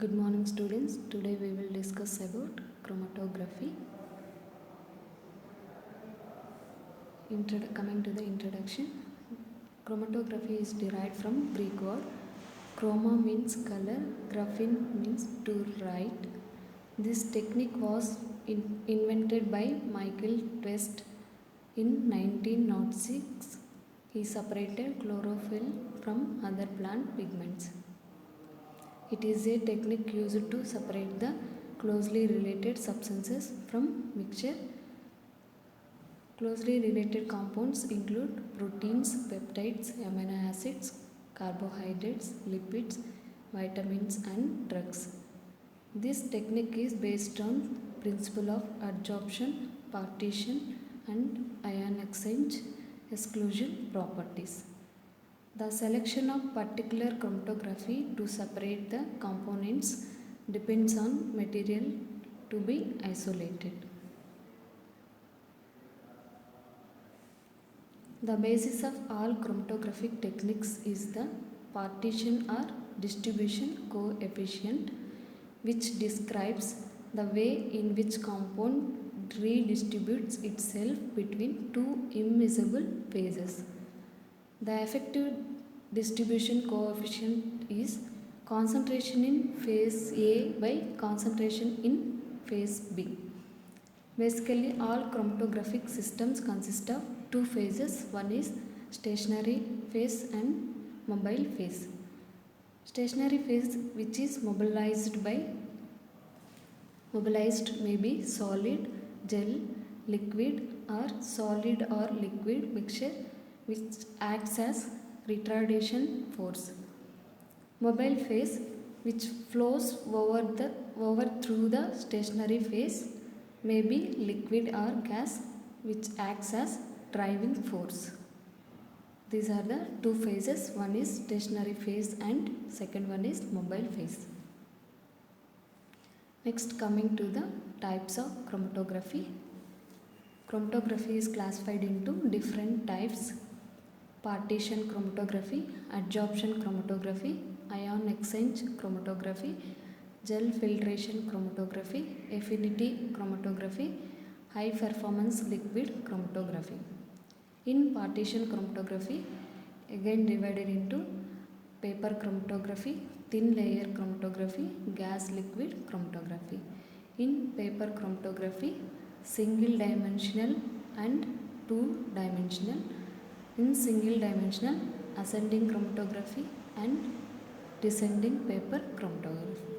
Good morning students. Today we will discuss about chromatography. Coming to the introduction. Chromatography is derived from Greek word. Chroma means color, graphene means to write. This technique was invented by Michael Twist in 1906. He separated chlorophyll from other plant pigments. It is a technique used to separate the closely related substances from mixture. Closely related compounds include proteins, peptides, amino acids, carbohydrates, lipids, vitamins and drugs. This technique is based on principle of adsorption, partition and ion exchange exclusion properties. The selection of particular chromatography to separate the components depends on material to be isolated. The basis of all chromatographic techniques is the partition or distribution coefficient, which describes the way in which compound redistributes itself between two immiscible phases. The effective distribution coefficient is concentration in phase A by concentration in phase B. Basically, all chromatographic systems consist of two phases. One is stationary phase and mobile phase. Stationary phase, which is mobilized may be solid, gel, liquid or solid or liquid mixture which acts as retardation force. Mobile phase, which flows over through the stationary phase, may be liquid or gas which acts as driving force. These are the two phases. One is stationary phase and second one is mobile phase. Next, coming to the types of chromatography. Chromatography is classified into different types: partition chromatography, adsorption chromatography, ion exchange chromatography, gel filtration chromatography, affinity chromatography, high performance liquid chromatography. In partition chromatography, again divided into paper chromatography, thin layer chromatography, gas liquid chromatography. In paper chromatography, single dimensional and two dimensional. In single dimensional, ascending chromatography and descending paper chromatography.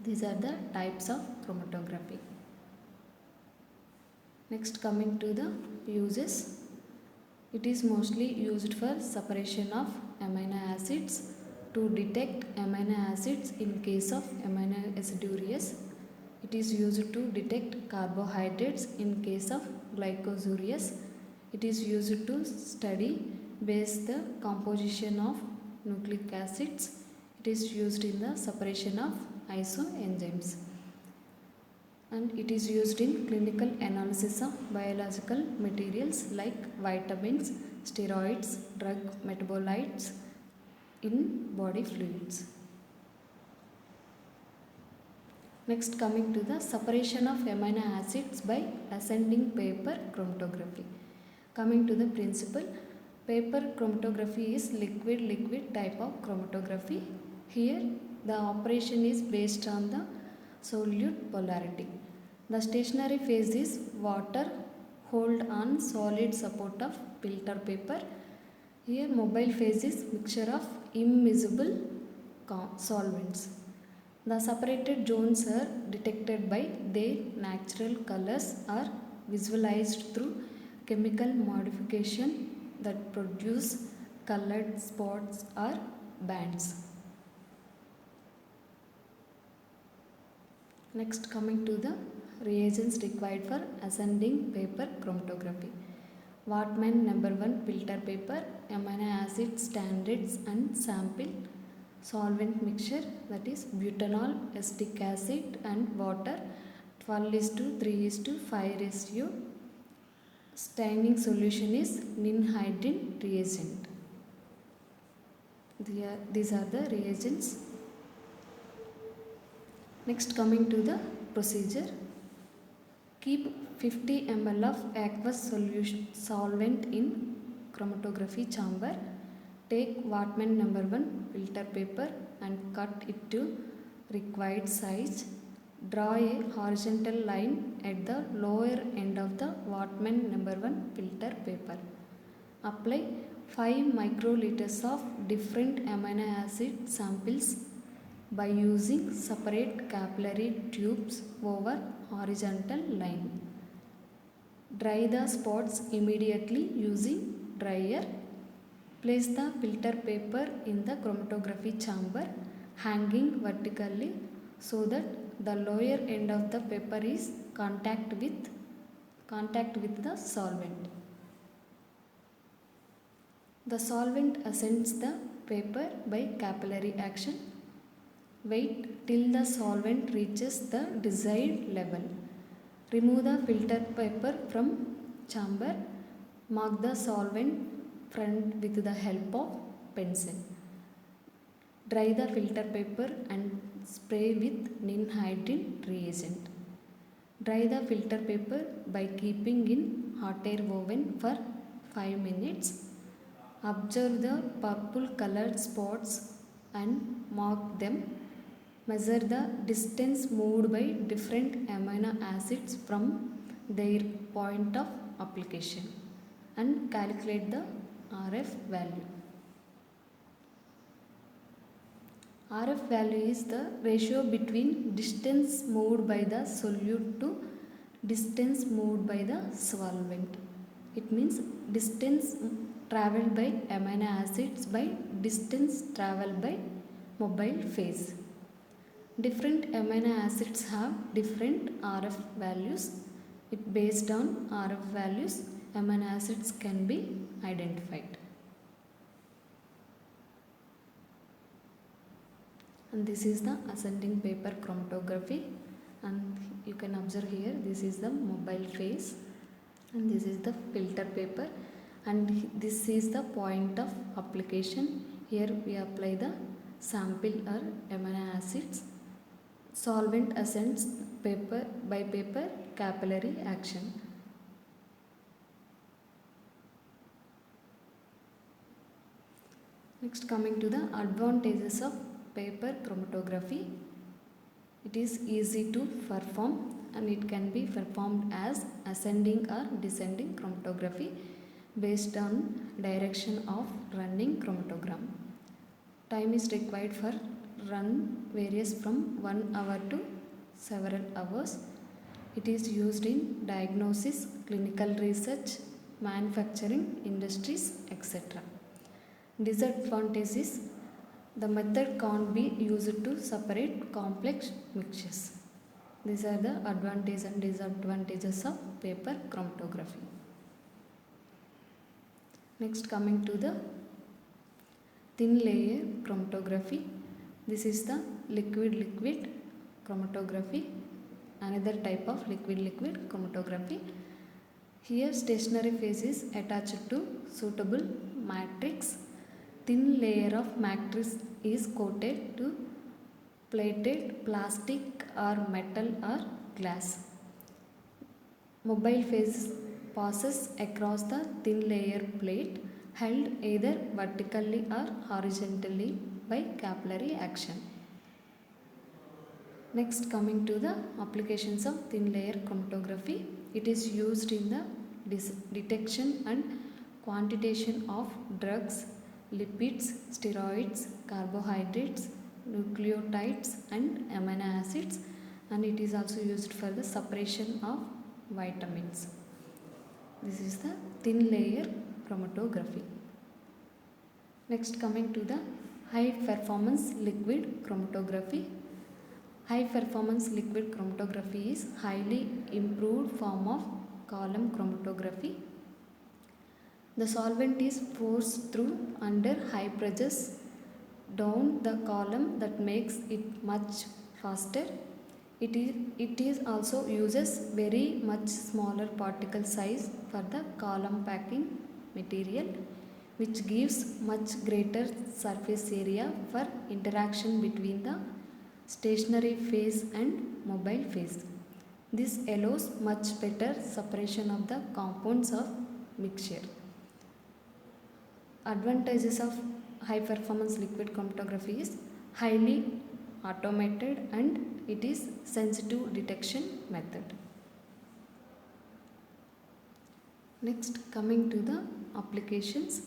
These are the types of chromatography. Next, coming to the uses. It is mostly used for separation of amino acids to detect amino acids in case of amino acidureas. It is used to detect carbohydrates in case of glycosureas. It is used to base the composition of nucleic acids. It is used in the separation of isoenzymes. And it is used in clinical analysis of biological materials like vitamins, steroids, drug metabolites in body fluids. Next, coming to the separation of amino acids by ascending paper chromatography. Coming to the principle, paper chromatography is liquid-liquid type of chromatography. Here, the operation is based on the solute polarity. The stationary phase is water hold on solid support of filter paper. Here, mobile phase is mixture of immiscible solvents. The separated zones are detected by their natural colors or visualized through chemical modification that produce colored spots or bands. Next, coming to the reagents required for ascending paper chromatography. Wattman number 1 filter paper, amino acid standards and sample, solvent mixture, that is butanol, acetic acid and water, 12:3:5 ratio. Staining solution is ninhydrin reagent. These are the reagents. Next, coming to the procedure. Keep 50 ml of aqueous solution solvent in chromatography chamber. Take Whatman number 1 filter paper and cut it to required size. Draw a horizontal line at the lower end of the Whatman number 1 filter paper. Apply 5 microliters of different amino acid samples by using separate capillary tubes over horizontal line. Dry the spots immediately using dryer. Place the filter paper in the chromatography chamber hanging vertically so that the lower end of the paper is contact with the solvent. The solvent ascends the paper by capillary action. Wait till the solvent reaches the desired level. Remove the filter paper from chamber. Mark the solvent front with the help of pencil. Dry the filter paper and spray with ninhydrin reagent. Dry the filter paper by keeping in hot air oven for 5 minutes. Observe the purple colored spots and mark them. Measure the distance moved by different amino acids from their point of application and calculate the RF value. RF value is the ratio between distance moved by the solute to distance moved by the solvent. It means distance traveled by amino acids by distance traveled by mobile phase. Different amino acids have different RF values. Based on RF values, amino acids can be identified. And this is the ascending paper chromatography, and you can observe here this is the mobile phase and this is the filter paper, and this is the point of application. Here we apply the sample or amino acids. Solvent ascends paper by paper capillary action. Next, coming to the advantages of paper chromatography. It is easy to perform and it can be performed as ascending or descending chromatography based on direction of running chromatogram. Time is required for run varies from 1 hour to several hours. It is used in diagnosis, clinical research, manufacturing industries, etc. Disadvantage is the method can't be used to separate complex mixtures. These are the advantages and disadvantages of paper chromatography. Next, coming to the thin layer chromatography. This is the liquid-liquid chromatography, another type of liquid-liquid chromatography. Here stationary phase is attached to suitable matrix. Thin layer of matrix is coated to plated plastic or metal or glass. Mobile phase passes across the thin layer plate held either vertically or horizontally by capillary action. Next, coming to the applications of thin layer chromatography. It is used in the detection and quantitation of drugs, lipids, steroids, carbohydrates, nucleotides and amino acids, and it is also used for the separation of vitamins. This is the thin layer chromatography. Next, coming to the high performance liquid chromatography. High performance liquid chromatography is highly improved form of column chromatography. The solvent is forced through under high pressures down the column that makes it much faster. It is also uses very much smaller particle size for the column packing material, which gives much greater surface area for interaction between the stationary phase and mobile phase. This allows much better separation of the compounds of mixture. Advantages of high performance liquid chromatography is highly automated and it is sensitive detection method. Next, coming to the applications.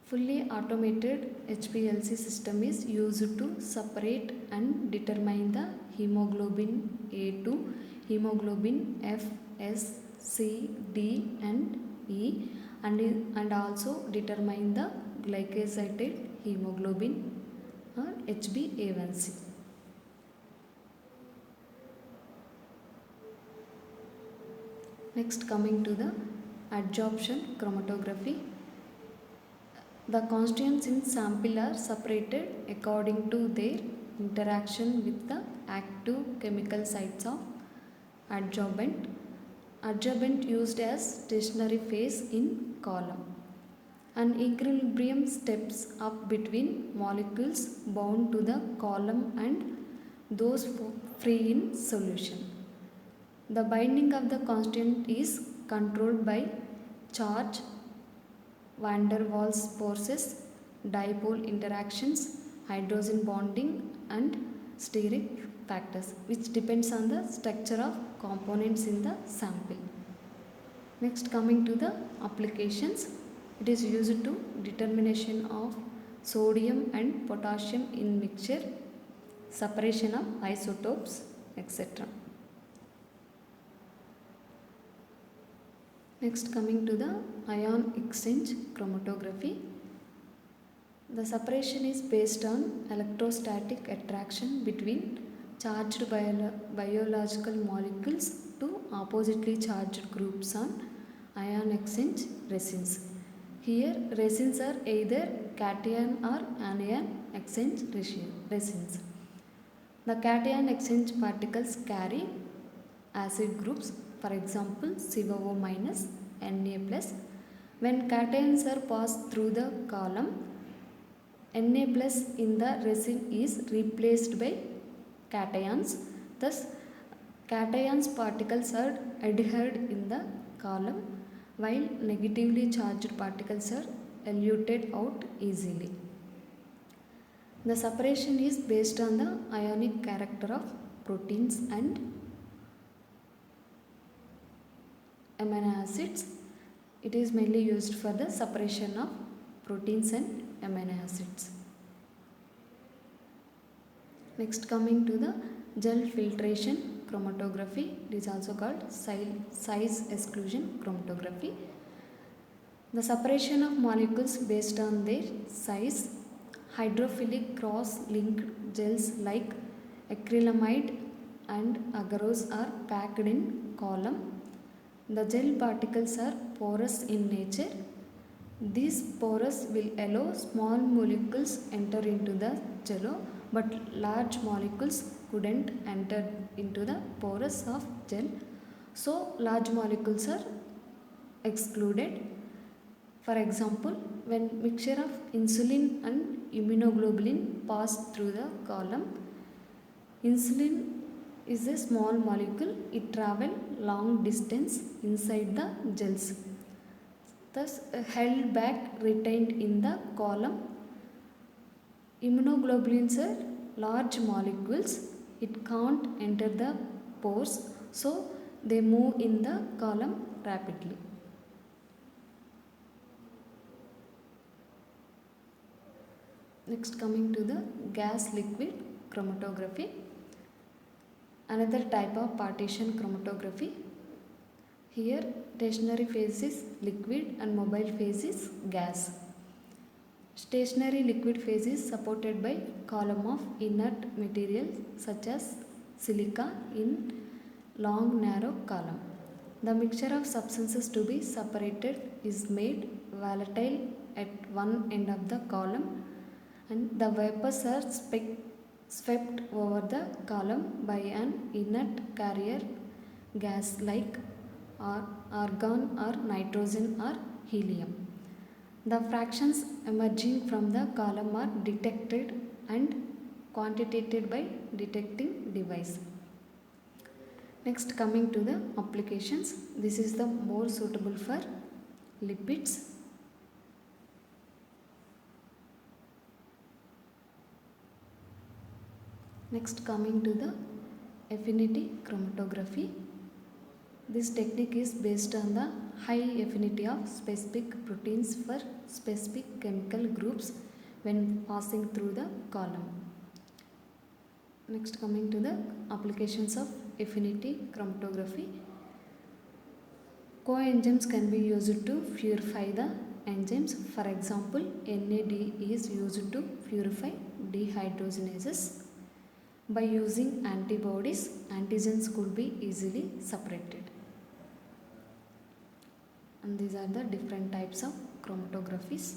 Fully automated HPLC system is used to separate and determine the hemoglobin A to hemoglobin F, S, C, D and E and also determine the glycosylated hemoglobin or HbA1c. Next, coming to the adsorption chromatography. The constituents in sample are separated according to their interaction with the active chemical sites of adsorbent. Adsorbent used as stationary phase in column. An equilibrium steps up between molecules bound to the column and those free in solution. The binding of the constituent is controlled by charge, van der Waals forces, dipole interactions, hydrogen bonding and steric factors, which depends on the structure of components in the sample. Next, coming to the applications, it is used to determination of sodium and potassium in mixture, separation of isotopes, etc. Next, coming to the ion exchange chromatography. The separation is based on electrostatic attraction between charged biological molecules to oppositely charged groups on ion exchange resins. Here, resins are either cation or anion exchange resins. The cation exchange particles carry acid groups, for example COO minus, Na plus. When cations are passed through the column, Na plus in the resin is replaced by cations. Thus, cations particles are adhered in the column while negatively charged particles are eluted out easily. The separation is based on the ionic character of proteins and amino acids. It is mainly used for the separation of proteins and amino acids. Next, coming to the gel filtration chromatography, it is also called size exclusion chromatography. The separation of molecules based on their size. Hydrophilic cross-linked gels like acrylamide and agarose are packed in column. The gel particles are porous in nature. These pores will allow small molecules enter into the gel, but large molecules couldn't enter into the pores of gel. So large molecules are excluded. For example, when mixture of insulin and immunoglobulin pass through the column, insulin is a small molecule. It travels long distance inside the gels, thus held back, retained in the column. Immunoglobulins are large molecules. It can't enter the pores, so they move in the column rapidly. Next, coming to the gas liquid chromatography, another type of partition chromatography. Here stationary phase is liquid and mobile phase is gas. Stationary liquid phase is supported by column of inert material such as silica in long narrow column. The mixture of substances to be separated is made volatile at one end of the column and the vapors are swept over the column by an inert carrier gas like argon or nitrogen or helium. The fractions emerging from the column are detected and quantitated by detecting device. Next, coming to the applications, this is the more suitable for lipids. Next, coming to the affinity chromatography. This technique is based on the high affinity of specific proteins for specific chemical groups when passing through the column. Next, coming to the applications of affinity chromatography. Coenzymes can be used to purify the enzymes. For example, NAD is used to purify dehydrogenases. By using antibodies, antigens could be easily separated. And these are the different types of chromatographies.